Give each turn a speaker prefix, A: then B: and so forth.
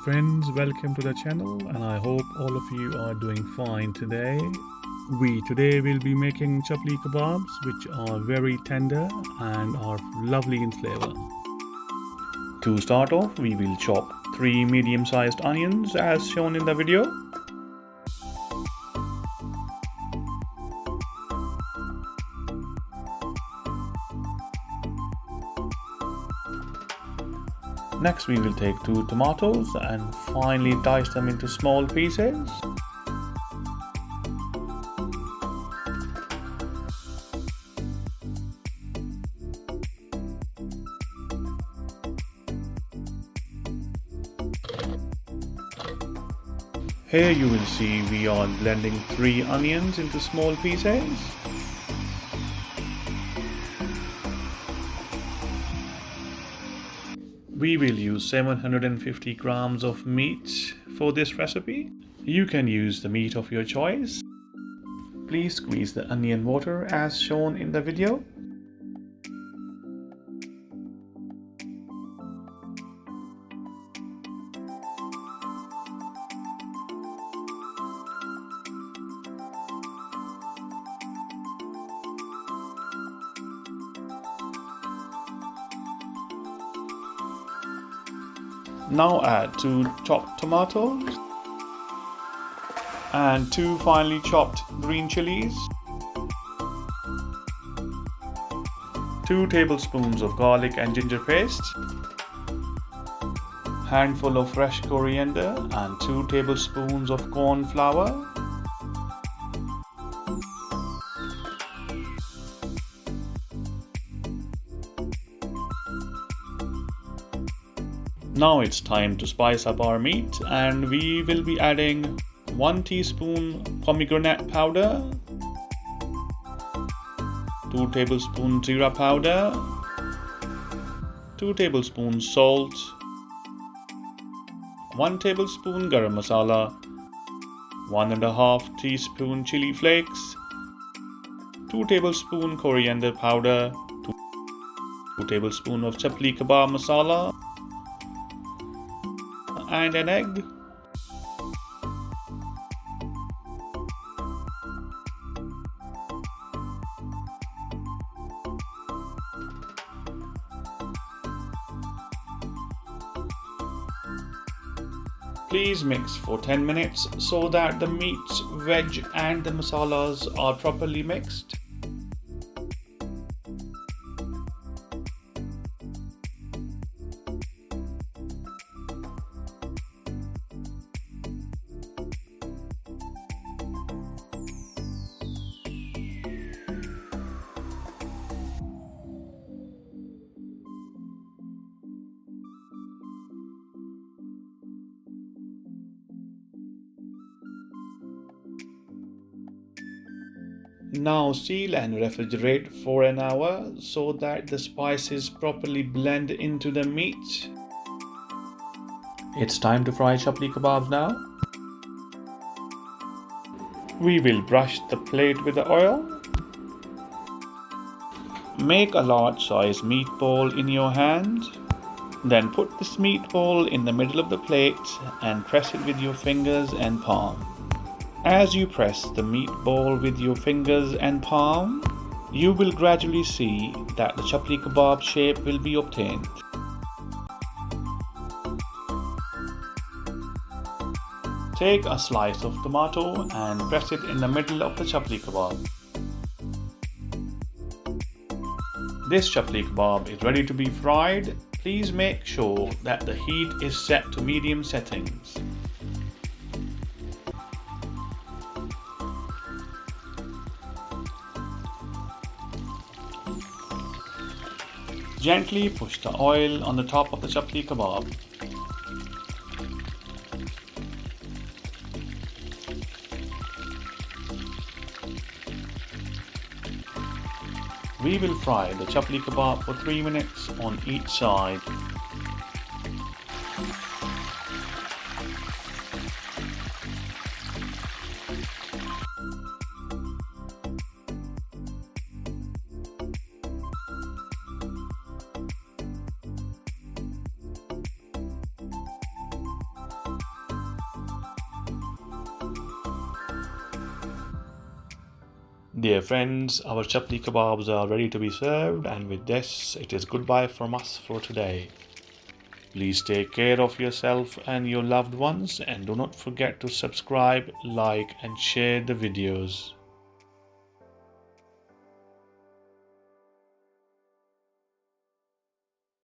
A: friends, welcome to the channel and I hope all of you are doing fine today. Today will be making chapli kebabs, which are very tender and are lovely in flavor. To start off, we will chop 3 medium-sized onions as shown in the video. Next we will take 2 tomatoes and finely dice them into small pieces. Here you will see we are blending 3 onions into small pieces. We will use 750 grams of meat for this recipe. You can use the meat of your choice. Please squeeze the onion water as shown in the video. Now add 2 chopped tomatoes and 2 finely chopped green chilies, 2 tablespoons of garlic and ginger paste, handful of fresh coriander and 2 tablespoons of cornflour. Now it's time to spice up our meat, and we will be adding 1 teaspoon pomegranate powder, 2 tablespoons zeera powder, 2 tablespoons salt, 1 tablespoon garam masala, 1.5 teaspoon chili flakes, 2 tablespoon coriander powder, 2 tablespoons of Chapli Kebab masala, and an egg. Please mix for 10 minutes so that the meat, veg and the masalas are properly mixed. Now seal and refrigerate for an hour so that the spices properly blend into the meat. It's time to fry chapli kebabs now. We will brush the plate with the oil. Make a large size meatball in your hand. Then put this meatball in the middle of the plate and press it with your fingers and palm. As you press the meatball with your fingers and palm, you will gradually see that the chapli kebab shape will be obtained. Take a slice of tomato and press it in the middle of the chapli kebab. This chapli kebab is ready to be fried. Please make sure that the heat is set to medium settings. Gently push the oil on the top of the chapli kebab. We will fry the chapli kebab for 3 minutes on each side. Dear friends, our chapli kebabs are ready to be served, and with this, it is goodbye from us for today. Please take care of yourself and your loved ones, and do not forget to subscribe, like and share the videos.